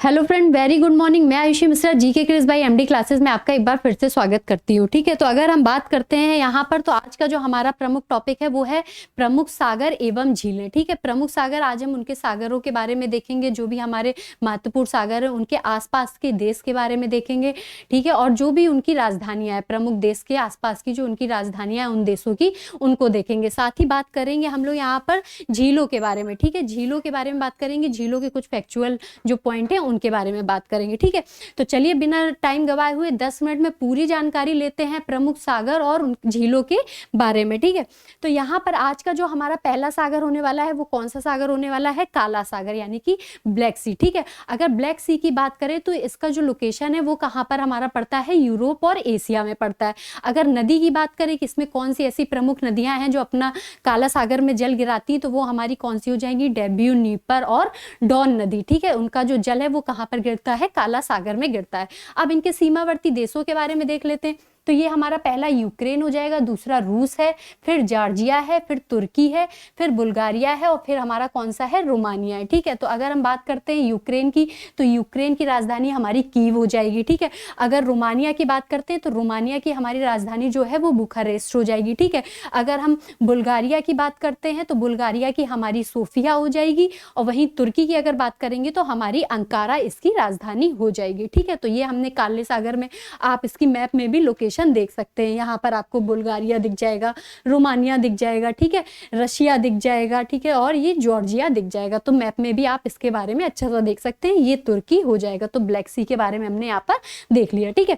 Hello friend, very good morning. मैं Ayushi Mishra GK quiz by MD classes में आपका एक बार फिर से स्वागत करती हूँ। ठीक है, तो अगर हम बात करते हैं यहाँ पर, तो आज का जो हमारा प्रमुख टॉपिक है वो है प्रमुख सागर एवं झीलें। ठीक है, प्रमुख सागर, आज हम उनके सागरों के बारे में देखेंगे, जो भी हमारे महत्वपूर्ण सागर है उनके आसपास के देश के बारे में देखेंगे। ठीक है, और जो भी उनकी राजधानियां है, प्रमुख देश के आसपास की जो उनकी राजधानियां हैं उन देशों की, उनको देखेंगे। साथ ही बात करेंगे हम लोग यहाँ पर झीलों के बारे में। ठीक है, झीलों के बारे में बात करेंगे, झीलों के कुछ फैक्चुअल जो पॉइंट है उनके बारे में बात करेंगे। ठीक है, तो चलिए बिना टाइम गवाए हुए 10 मिनट में पूरी जानकारी लेते हैं प्रमुख सागर और झीलों के बारे में। ठीक है, तो यहाँ पर आज का जो हमारा पहला सागर होने वाला है वो कौन सा सागर होने वाला है? काला सागर, यानी कि ब्लैक सी। ठीक है, अगर ब्लैक सी की बात करें तो इसका जो लोकेशन है वो कहाँ पर हमारा पड़ता है? यूरोप और एशिया में पड़ता है। अगर नदी की बात करें कि इसमें कौन सी ऐसी प्रमुख नदियां हैं जो अपना काला सागर में जल गिराती, तो वो हमारी कौन सी हो जाएंगी? डेब्यू, नीपर और डॉन नदी। ठीक है, उनका जो जल है वो कहाँ पर गिरता है? काला सागर में गिरता है। अब इनके सीमावर्ती देशों के बारे में देख लेते हैं। तो ये हमारा पहला यूक्रेन हो जाएगा, दूसरा रूस है, फिर जॉर्जिया है, फिर तुर्की है, फिर बुल्गारिया है और फिर हमारा कौन सा है? रोमानिया है। ठीक है, तो अगर हम बात करते हैं यूक्रेन की, तो यूक्रेन की राजधानी हमारी कीव हो जाएगी। ठीक है, अगर रोमानिया की बात करते हैं तो रोमानिया की हमारी राजधानी जो है वो बुखारेस्ट हो जाएगी। ठीक है, अगर हम बुल्गारिया की बात करते हैं तो बुल्गारिया की हमारी सोफिया हो जाएगी, और वहीं तुर्की की अगर बात करेंगे तो हमारी अंकारा इसकी राजधानी हो जाएगी। ठीक है, तो ये हमने काले सागर में, आप इसकी मैप में भी लोकेशन देख सकते हैं। यहाँ पर आपको बुल्गारिया दिख जाएगा, रोमानिया दिख जाएगा, ठीक है, रशिया दिख जाएगा, ठीक है, और ये जॉर्जिया दिख जाएगा। तो मैप में भी आप इसके बारे में अच्छा सा देख सकते हैं। ये तुर्की हो जाएगा। तो ब्लैक सी के बारे में हमने यहाँ पर देख लिया। ठीक है,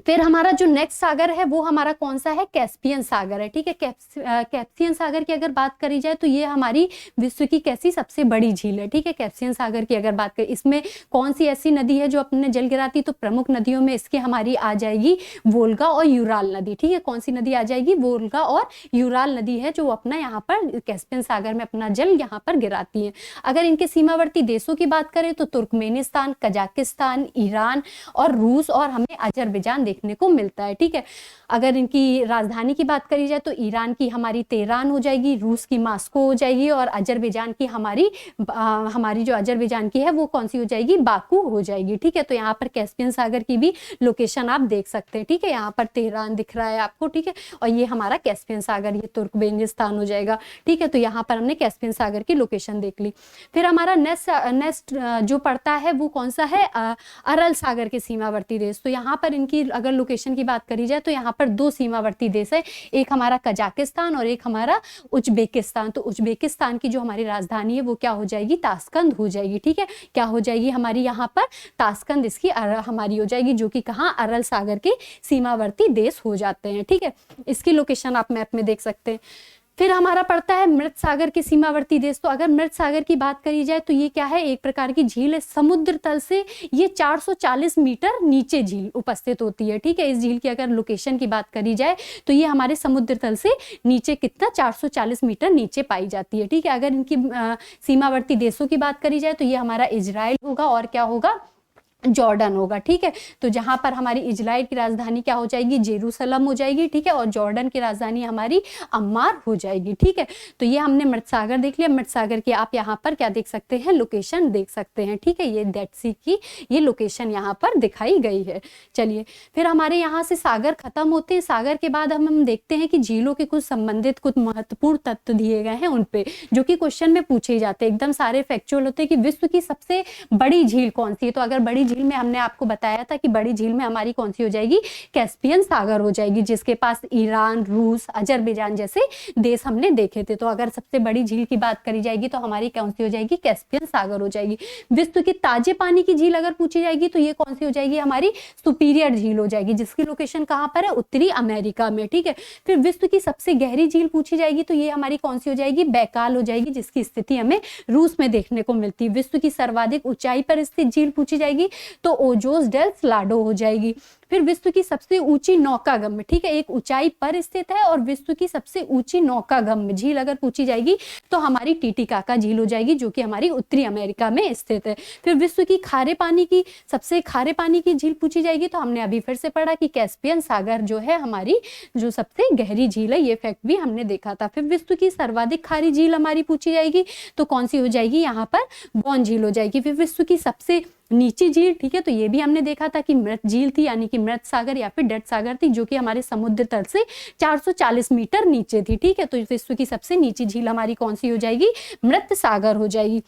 फिर हमारा जो नेक्स्ट सागर है वो हमारा कौन सा है? कैस्पियन सागर है। ठीक है, कैस्पियन सागर की अगर बात करी जाए तो ये हमारी विश्व की कैसी सबसे बड़ी झील है। ठीक है, कैस्पियन सागर की अगर बात करें, इसमें कौन सी ऐसी नदी है जो अपने जल गिराती? तो प्रमुख नदियों में इसकी हमारी आ जाएगी वोल्गा और यूराल नदी। ठीक है, कौन सी नदी आ जाएगी? वोल्गा और यूराल नदी है जो अपना यहाँ पर कैस्पियन सागर में अपना जल यहाँ पर गिराती है। अगर इनके सीमावर्ती देशों की बात करें तो तुर्कमेनिस्तान, कजाकिस्तान, ईरान और रूस और हमें अजरबैजान देखने को मिलता है। ठीक है, अगर इनकी राजधानी की बात करी जाए तो ईरान की हमारी तेहरान हो जाएगी, रूस की मास्को हो जाएगी और अजरबैजान की हमारी जो अजरबैजान की है वो कौन सी हो जाएगी? बाकू हो जाएगी। ठीक है, तो यहाँ पर कैस्पियन सागर की भी लोकेशन आप देख सकते हैं। ठीक है, यहाँ पर तेहरान दिख रहा है आपको। ठीक है, और ये हमारा कैस्पियन सागर, ये तुर्कमेनिस्तान हो जाएगा। ठीक है, तो यहाँ पर हमने कैस्पियन सागर की लोकेशन देख ली। फिर हमारा नेक्स्ट जो पड़ता है वो कौन सा है? अरल सागर के सीमावर्ती देश। तो यहाँ पर इनकी अगर लोकेशन की बात करी जाए तो यहाँ पर दो सीमावर्ती देश है, एक हमारा कजाकिस्तान और एक हमारा उज्बेकिस्तान। तो उज्बेकिस्तान की जो हमारी राजधानी है वो क्या हो जाएगी? ताशकंद हो जाएगी। ठीक है, क्या हो जाएगी हमारी यहाँ पर? ताशकंद इसकी हमारी हो जाएगी, जो कि कहाँ? अरल सागर के सीमावर्ती देश हो जाते हैं। ठीक है, इसकी लोकेशन आप मैप में देख सकते हैं। फिर हमारा पड़ता है मृत सागर के सीमावर्ती देश। तो अगर मृत सागर की बात करी जाए तो ये क्या है? एक प्रकार की झील है, समुद्र तल से ये 440 मीटर नीचे झील उपस्थित होती है। ठीक है, इस झील की अगर लोकेशन की बात करी जाए तो ये हमारे समुद्र तल से नीचे कितना? 440 मीटर नीचे पाई जाती है। ठीक है, अगर इनकी सीमावर्ती देशों की बात करी जाए तो ये हमारा इजराइल होगा और क्या होगा? जॉर्डन होगा। ठीक है, तो जहां पर हमारी इजराइल की राजधानी क्या हो जाएगी? जेरूसलम हो जाएगी। ठीक है, और जॉर्डन की राजधानी हमारी अम्मान हो जाएगी। ठीक है, तो ये हमने मृत सागर देख लिया। मृत सागर की आप यहाँ पर क्या देख सकते हैं? लोकेशन देख सकते हैं। ठीक है, ये डेड सी की ये लोकेशन यहाँ पर दिखाई गई है। चलिए, फिर हमारे यहाँ से सागर खत्म होते हैं। सागर के बाद हम देखते हैं कि झीलों के कुछ संबंधित कुछ महत्वपूर्ण तत्व दिए गए हैं उन पे, जो कि क्वेश्चन में पूछे जाते हैं। एकदम सारे फैक्चुअल होते हैं कि विश्व की सबसे बड़ी झील कौन सी है। तो अगर बड़ी झील में हमने आपको बताया था कि बड़ी झील में हमारी कौन सी हो जाएगी? कैस्पियन सागर हो जाएगी, जिसके पास ईरान, रूस, अजरबैजान जैसे देश हमने देखे थे। तो अगर सबसे बड़ी झील की बात करी जाएगी तो हमारी कौन सी हो जाएगी? कैस्पियन सागर हो जाएगी। विश्व की ताजे पानी की झील अगर पूछी जाएगी तो ये कौन सी हो जाएगी? हमारी सुपीरियर झील हो जाएगी, जिसकी लोकेशन कहाँ पर है? उत्तरी अमेरिका में। ठीक है, फिर विश्व की सबसे गहरी झील पूछी जाएगी तो ये हमारी कौन सी हो जाएगी? बैकाल हो जाएगी, जिसकी स्थिति हमें रूस में देखने को मिलती है। विश्व की सर्वाधिक ऊंचाई पर स्थित झील पूछी जाएगी तो ओजोस डेल साल्टो हो जाएगी। फिर विश्व की सबसे ऊंची नौकागम्य, ठीक है, एक ऊंचाई पर स्थित है और विश्व की सबसे ऊंची नौकागम्य झील अगर पूछी जाएगी तो हमारी टीटीकाका झील हो जाएगी, जो कि हमारी उत्तरी अमेरिका में स्थित है। फिर विश्व की खारे पानी की सबसे खारे पानी की झील पूछी जाएगी तो हमने अभी फिर से पढ़ा कि कैस्पियन सागर जो है हमारी जो सबसे गहरी झील है, ये फैक्ट भी हमने देखा था। फिर विश्व की सर्वाधिक खारी झील हमारी पूछी जाएगी तो कौन सी हो जाएगी, यहाँ पर बॉन झील हो जाएगी। फिर विश्व की सबसे नीची झील, ठीक है, तो ये भी हमने देखा था कि मृत झील थी, यानी कि मृत सागर या फिर डेड सागर थी, जो कि हमारे समुद्र तल से 440 मीटर नीचे थी, ठीक है। तो विश्व की सबसे नीची झील हमारी कौन सी हो जाएगी, मृत सागर हो जाएगी।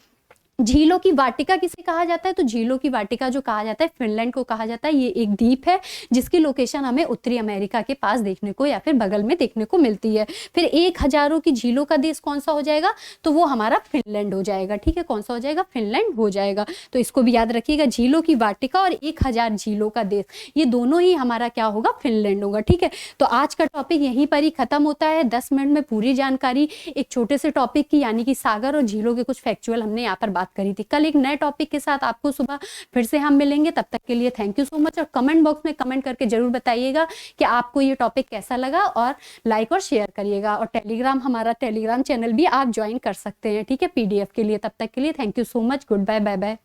झीलों की वाटिका किसे कहा जाता है, तो झीलों की वाटिका जो कहा जाता है फिनलैंड को कहा जाता है। ये एक द्वीप है जिसकी लोकेशन हमें उत्तरी अमेरिका के पास देखने को या फिर बगल में देखने को मिलती है। फिर 1000 की झीलों का देश कौन सा हो जाएगा, तो वो हमारा फिनलैंड हो जाएगा, ठीक है। कौन सा हो जाएगा, फिनलैंड हो जाएगा। तो इसको भी याद रखिएगा, झीलों की वाटिका और 1000 झीलों का देश, ये दोनों ही हमारा क्या होगा, फिनलैंड होगा, ठीक है। तो आज का टॉपिक यहीं पर ही खत्म होता है। 10 मिनट में पूरी जानकारी एक छोटे से टॉपिक की, यानी कि सागर और झीलों के कुछ फैक्चुअल हमने यहाँ पर बात करी थी। कल एक नए टॉपिक के साथ आपको सुबह फिर से हम मिलेंगे, तब तक के लिए थैंक यू सो मच। और कमेंट बॉक्स में कमेंट करके जरूर बताइएगा कि आपको ये टॉपिक कैसा लगा, और लाइक और शेयर करिएगा। और टेलीग्राम, हमारा टेलीग्राम चैनल भी आप ज्वाइन कर सकते हैं, ठीक है, PDF के लिए। तब तक के लिए thank you so much, goodbye, bye bye.